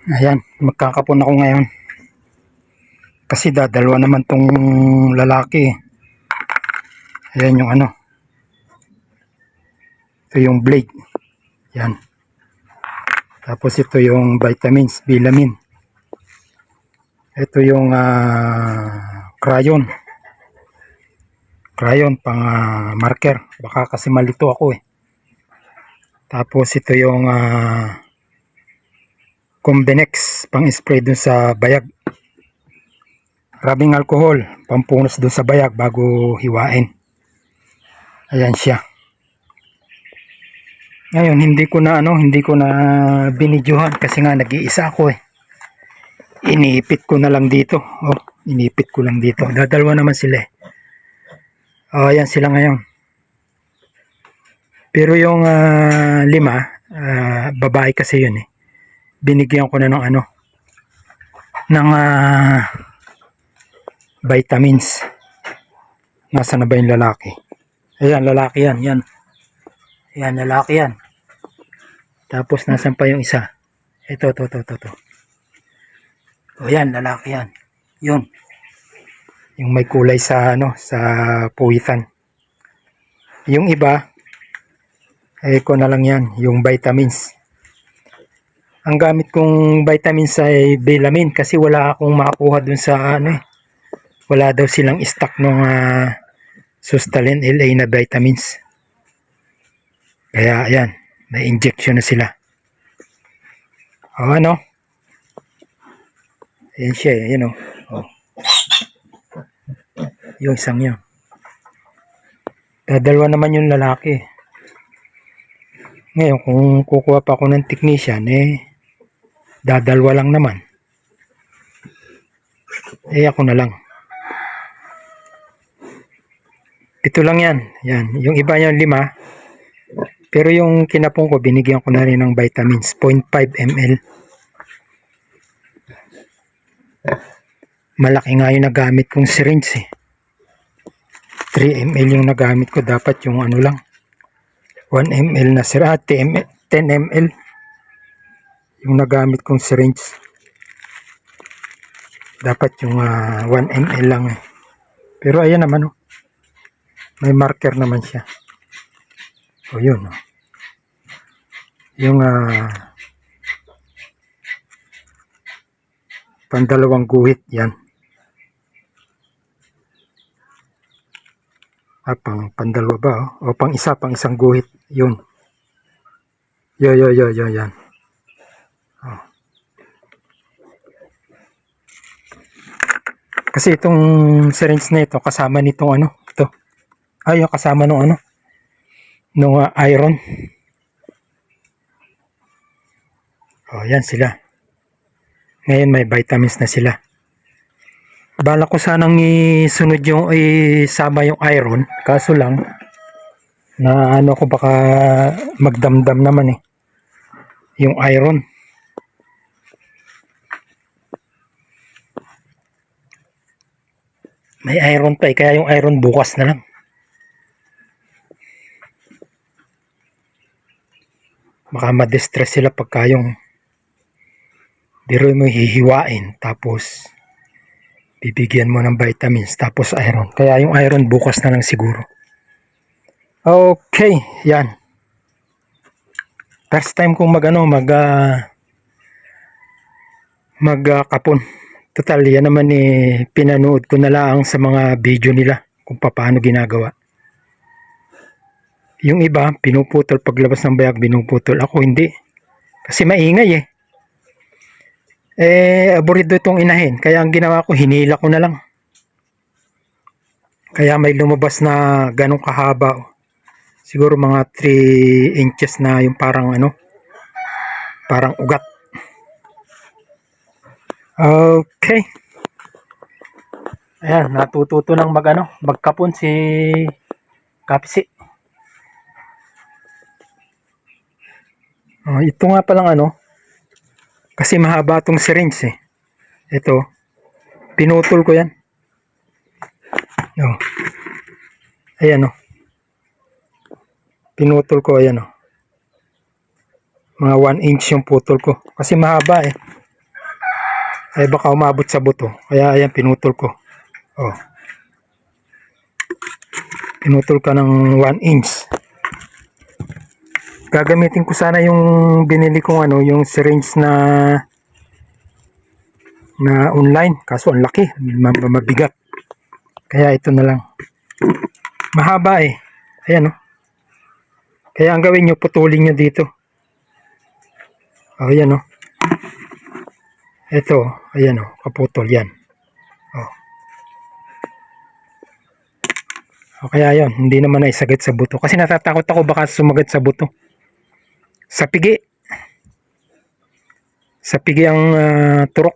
Ayan, magkakapon ako ngayon. Kasi dadalwa naman tong lalaki. Ayan yung ano. Ito yung blade. Yan. Tapos ito yung vitamins, bilamin. Ito yung crayon. Crayon pang marker. Baka kasi malito ako eh. Tapos ito yung Combinex pang spray dun sa bayag. Maraming alcohol, pampunos dun sa bayag bago hiwain. Ayan siya. Ngayon hindi ko na binidyohan kasi nga nag-iisa ako eh. Inipit ko na lang dito. Oh, inipit ko lang dito. Dadalwa naman sila eh. Oh, ayan sila ngayon. Pero yung lima, babae kasi yun eh. Binigyan ko na ng ng vitamins. Nasa na ba yung lalaki? Ayan, lalaki yan. Yan. Ayan, lalaki yan. Tapos nasan pa yung isa? Ito. O yan, lalaki yan. Yun. Yung may kulay sa sa puwitan. Yung iba, ko na lang yan, yung vitamins. Ang gamit kong vitamins ay Bilamin kasi wala akong makakuha dun sa wala daw silang stock ng Sustalin LA na vitamins. Kaya ayan, may injection na sila. O ayan siya, ayan o. Yung isang yun. Dadalwa naman yung lalaki. Ngayon, kung kukuha pa ako ng technician, dadalwa lang naman. Ako na lang. Ito lang yan. Yan. Yung iba yung 5. Pero yung kinapong ko, binigyan ko na rin ng vitamins. 0.5 ml. Malaki nga yung nagamit kong syringe eh. 3 ml yung nagamit ko. Dapat yung lang. 1 ml na syringe. 10 ml. Yung nagamit kong syringe. Dapat yung 1 ml lang eh. Pero ayan naman oh. May marker naman siya. O yun oh. Yung pandalawang guhit yan. Pandalawa ba oh? O pang isang guhit. Yun. Yan. Oh. Kasi itong syringe na ito kasama nitong ito. Ay, kasama nung nung iron. Oh, yan sila. Ngayon may vitamins na sila. Bala ko sanang isunod yung isama yung iron, kaso lang na ko baka magdamdam naman eh. Yung iron. May iron pa eh, kaya yung iron bukas na lang. Baka ma-distress sila pagka yung biro mo hihiwain tapos bibigyan mo ng vitamins tapos iron. Kaya yung iron bukas na lang siguro. Okay, yan. First time kong magkapon. Total, yan naman pinanood ko na lang sa mga video nila kung paano ginagawa. Yung iba, pinuputol paglabas ng bayag, pinuputol. Ako hindi. Kasi maingay eh. Aburido itong inahin. Kaya ang ginawa ko, hinila ko na lang. Kaya may lumabas na ganong kahaba. Siguro mga 3 inches na yung parang parang ugat. Okay. Ayan, natututo ng magkapon si Kapsi. Ito nga palang kasi mahaba tong syringe eh. Ito, pinutol ko yan. Ayan pinutol ko, ayan mga 1 inch yung putol ko. Kasi mahaba eh. ay baka umabot sa buto. Kaya ayan, pinutol ko. Oh. Pinutol ka ng 1 inch. Gagamitin ko sana yung binili kong yung syringe na online. Kaso ang laki, mabigat. Kaya ito na lang. Mahaba eh. Ayan oh. Kaya ang gawin nyo, putulin nyo dito. Oh, ayan oh. Ito, ayan oh, kaputol yan. Oh. O kaya yun, hindi naman naisagad sa buto. Kasi natatakot ako baka sumagat sa buto. Sa pigi. Sa pigi ang turok.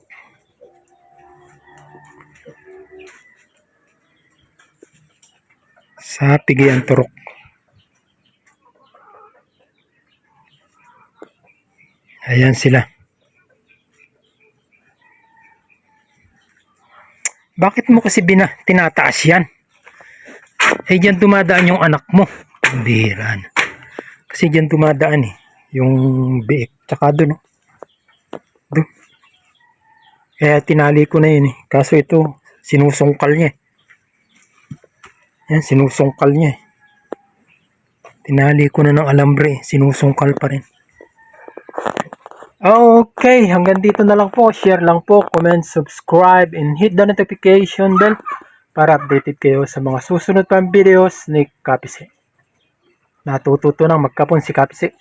Sa pigi ang turok. Ayan sila. Bakit mo kasi tinataas yan? Eh dyan dumadaan yung anak mo. Biran. Kasi dyan dumadaan eh. Yung biik. Tsaka doon. Doon. Kaya tinali ko na yun eh. Kaso ito, sinusungkal niya. Yan, sinusungkal niya eh. Tinali ko na ng alambre. Sinusungkal pa rin. Okay, hanggang dito na lang po. Share lang po, comment, subscribe, and hit the notification bell para updated kayo sa mga susunod pang videos ni Kapise. Natututo nang magkapon si Kapise.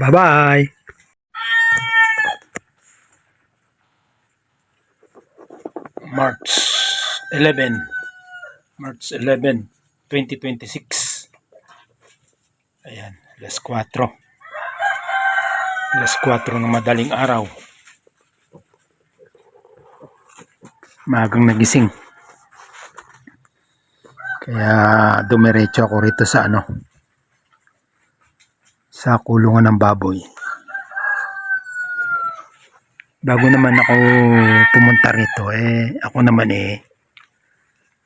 Bye-bye! March 11, 2026. Ayan, alas 4. Alas 4 ng madaling araw. Maagang nagising. Kaya dumiretso ako rito sa sa kulungan ng baboy. Bago naman ako pumunta rito, ako naman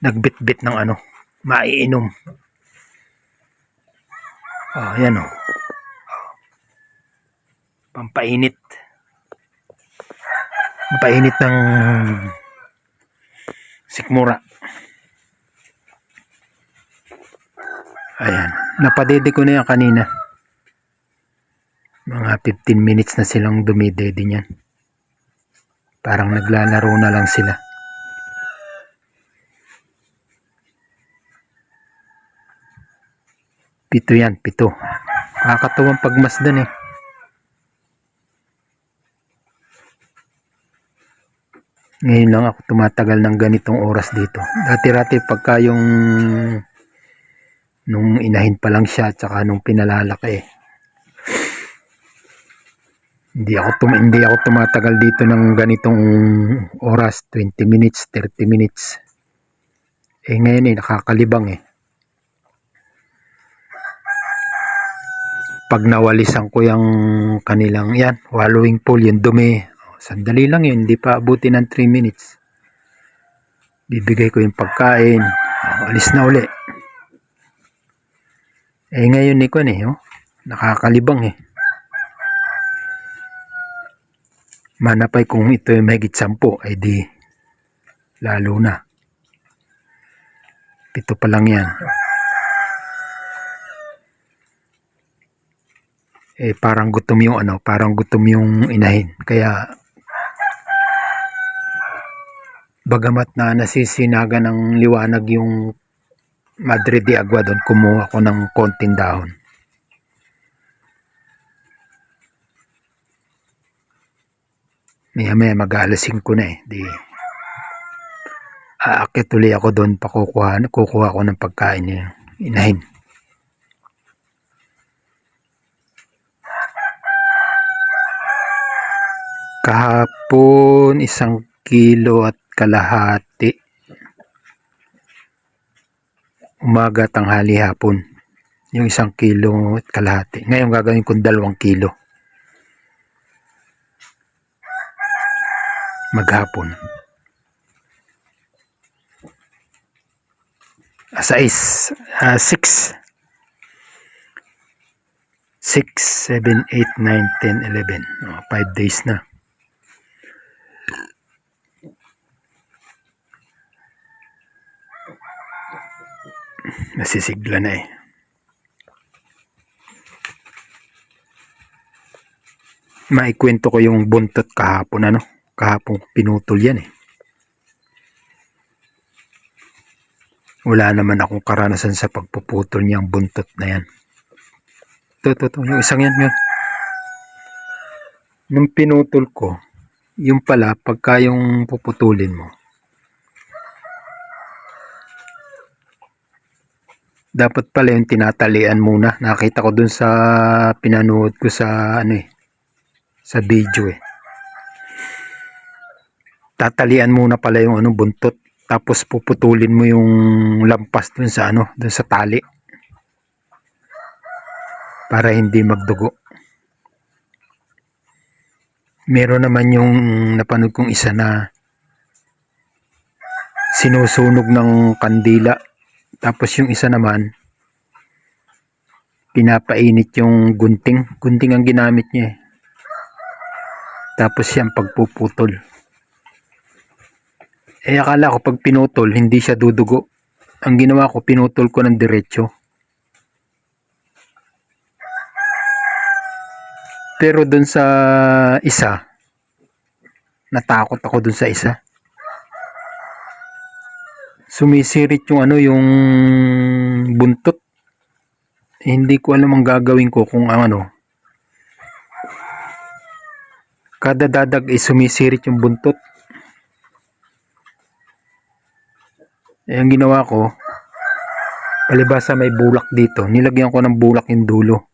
nagbitbit ng maiinom. Oh, ayan oh. Pampainit. Pampainit ng sikmura. Ayan. Napadede ko na yan kanina. Mga 15 minutes na silang dumidede niyan. Parang naglalaro na lang sila. Pito yan, pito. Kakatuwang pagmasdan eh. Ngayon lang ako tumatagal ng ganitong oras dito. Dati-rati pagka nung inahin pa lang siya tsaka nung pinalalaki hindi ako tumatagal dito ng ganitong oras, 20 minutes, 30 minutes. Ngayon nakakalibang Pag nawalisan ko yung kanilang wallowing pool, yung dumi. Sandali lang yun, hindi pa abuti ng 3 minutes. Bibigay ko yung pagkain. Alis na uli. Ngayon nakakalibang Manapay kung ito ay mahigit 10, di lalo na. 7 pa lang yan. Parang gutom yung inahin. Kaya bagamat na nasisinaga ng liwanag yung Madre de Agua doon, kumuha ko ng konting dahon. Maya mag-alas 5 na di aakit tuloy ako doon, kukuha ko ng pagkain niya inahin. Kahapon 1 kilo at kalahati. Umaga, tanghali, hapon. Yung 1 kilo at kalahati. Ngayon gagawin ko 2 kilo. Maghapon. 6, 6, 7, 8, 9, 10, 11. 5 days na. Nasisigla na eh. Maikwento ko yung buntot kahapon, ano? Kahapon pinutol yan eh. Wala naman akong karanasan sa pagpuputol niyang buntot na yan. Ito, yung isang yan. Nung pinutol ko, yung pala, pagka yung puputulin mo, dapat pala yung tinatalian muna. Nakita ko dun sa pinanood ko sa sa video eh. Tatalian muna pala yung buntot, tapos puputulin mo yung lampas dun sa dun sa tali para hindi magdugo. Meron naman yung napanood kong isa na sinusunog ng kandila, tapos yung isa naman pinapainit yung gunting ang ginamit niya eh. Tapos yan pagpuputol. Akala ko pag pinutol hindi siya dudugo. Ang ginawa ko, pinutol ko ng diretso. Pero dun sa isa, natakot ako dun sa isa. Sumisirit yung yung buntot. Hindi ko alam ang gagawin ko kung kada dadag ay sumisirit yung buntot. Ang ginawa ko, palibasa may bulak dito, nilagyan ko ng bulak yung dulo.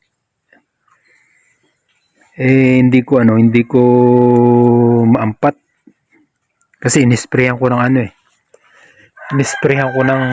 Hindi ko maampat kasi inisprayan ko ng inisprayan ko ng